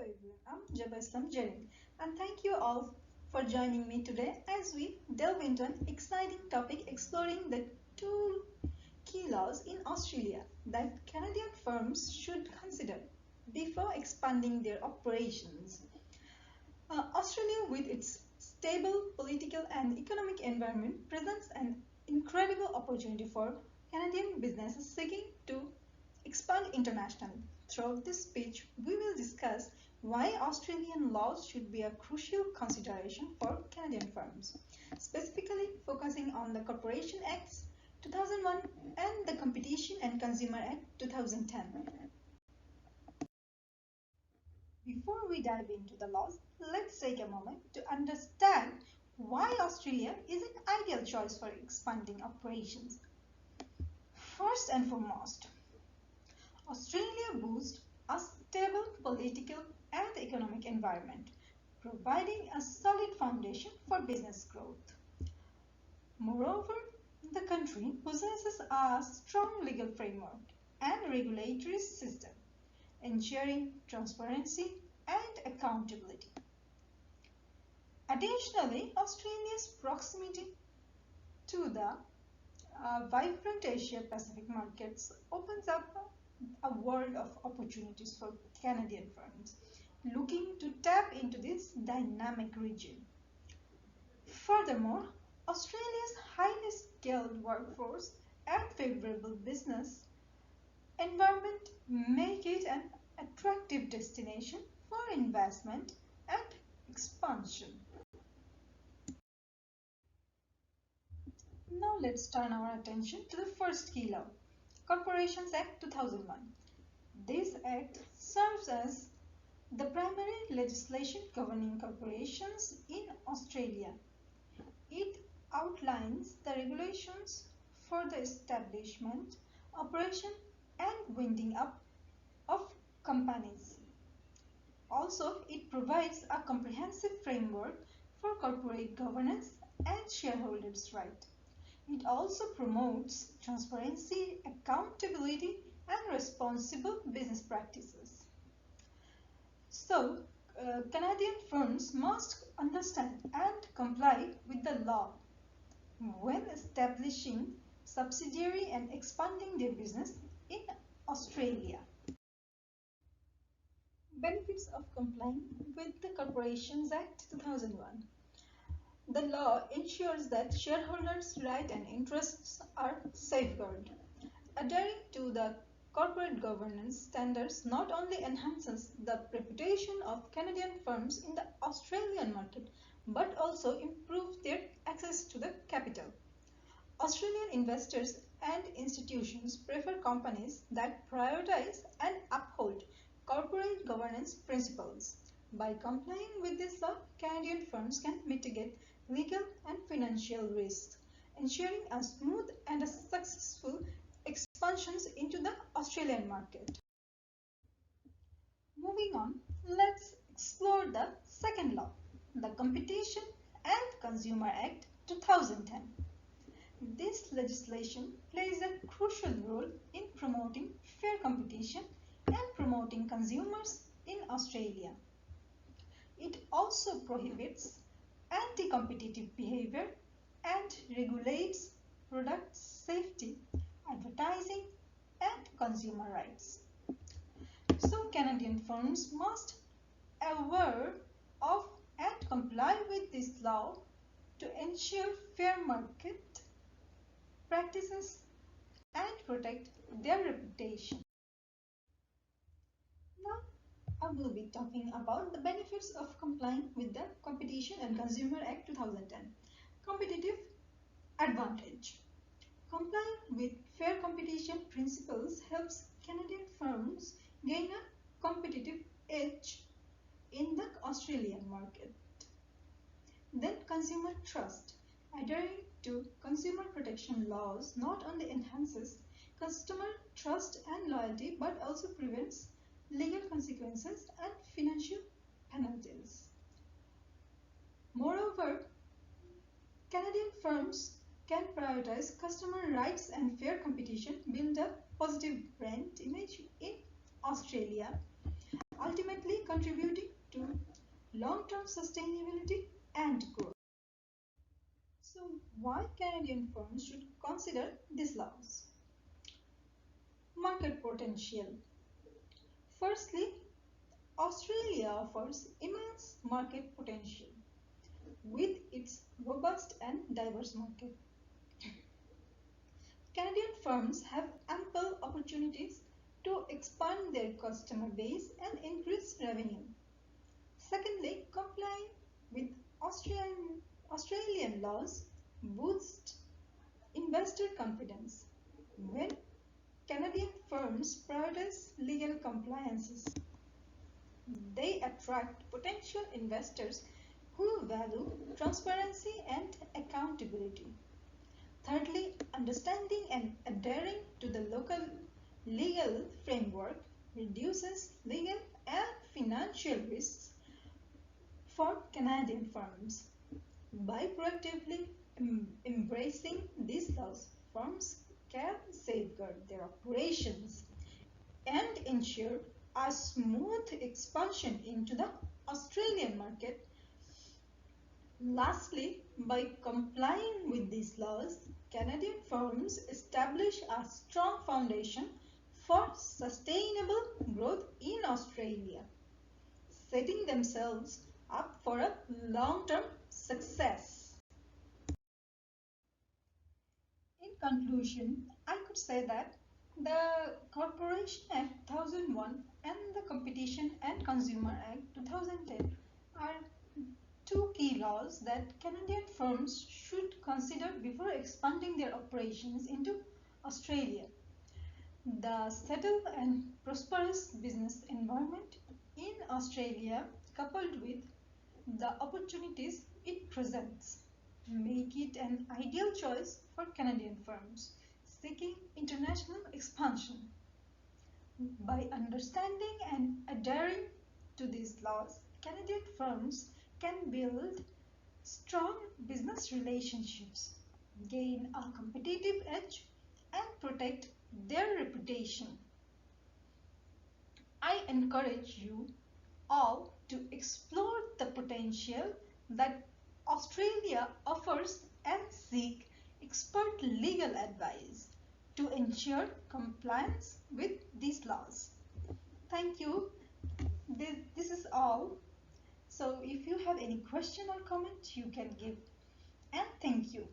Everyone, I'm Jerin, and thank you all for joining me today as we delve into an exciting topic exploring the two key laws in Australia that Canadian firms should consider before expanding their operations. Australia, with its stable political and economic environment, presents an incredible opportunity for Canadian businesses seeking to expand internationally. Throughout this speech, we will discuss why Australian laws should be a crucial consideration for Canadian firms, specifically focusing on the Corporation Acts 2001 and the Competition and Consumer Act 2010. Before we dive into the laws, let's take a moment to understand why Australia is an ideal choice for expanding operations. First and foremost, Australia boasts a stable political and economic environment, providing a solid foundation for business growth. Moreover, the country possesses a strong legal framework and regulatory system, ensuring transparency and accountability. Additionally, Australia's proximity to the vibrant Asia-Pacific markets opens up a world of opportunities for Canadian firms looking to tap into this dynamic region. Furthermore, Australia's highly skilled workforce and favorable business environment make it an attractive destination for investment and expansion. Now let's turn our attention to the first key law, Corporations Act 2001. This act serves as the primary legislation governing corporations in Australia. It outlines the regulations for the establishment, operation, and winding up of companies. Also, it provides a comprehensive framework for corporate governance and shareholders' rights. It also promotes transparency, accountability, and responsible business practices. So, Canadian firms must understand and comply with the law when establishing subsidiary and expanding their business in Australia. Benefits of complying with the Corporations Act 2001. The law ensures that shareholders' rights and interests are safeguarded. Adhering to the corporate governance standards not only enhances the reputation of Canadian firms in the Australian market, but also improves their access to the capital. Australian investors and institutions prefer companies that prioritize and uphold corporate governance principles. By complying with this law, Canadian firms can mitigate legal and financial risks, ensuring a smooth and a successful expansions into the Australian market. Moving on, let's explore the second law, the Competition and Consumer Act 2010. This legislation plays a crucial role in promoting fair competition and promoting consumers in Australia. It also prohibits anti-competitive behavior and regulates product safety, advertising, and consumer rights. So Canadian firms must aware of and comply with this law to ensure fair market practices and protect their reputation. Now I will be talking about the benefits of complying with the Competition and Consumer Act 2010. Competitive advantage. Complying with fair competition principles helps Canadian firms gain a competitive edge in the Australian market. Then consumer trust. Adhering to consumer protection laws not only enhances customer trust and loyalty but also prevents legal consequences and financial penalties. Moreover, Canadian firms can prioritize customer rights and fair competition, build a positive brand image in Australia. ultimately contributing to long-term sustainability and growth. So, why Canadian firms should consider these laws? Market potential. Firstly, Australia offers immense market potential with its robust and diverse market. Canadian firms have ample opportunities to expand their customer base and increase revenue. Secondly, complying with Australian laws boosts investor confidence. When Canadian firms prioritize legal compliances, they attract potential investors who value transparency and accountability. Thirdly, understanding and adhering to the local legal framework reduces legal and financial risks for Canadian firms. By proactively embracing these laws, firms can safeguard their operations and ensure a smooth expansion into the Australian market. Lastly, by complying with these laws, Canadian firms establish a strong foundation for sustainable growth in Australia, setting themselves up for a long-term success. In conclusion, I could say that the Corporation Act 2001 and the Competition and Consumer Act 2010 are two key laws that Canadian firms should consider before expanding their operations into Australia. The settled and prosperous business environment in Australia, coupled with the opportunities it presents, make it an ideal choice for Canadian firms seeking international expansion. By understanding and adhering to these laws, Canadian firms can build strong business relationships, gain a competitive edge, and protect their reputation. I encourage you all to explore the potential that Australia offers and seek expert legal advice to ensure compliance with these laws. Thank you. This is all. So if you have any question or comment, you can give. And thank you.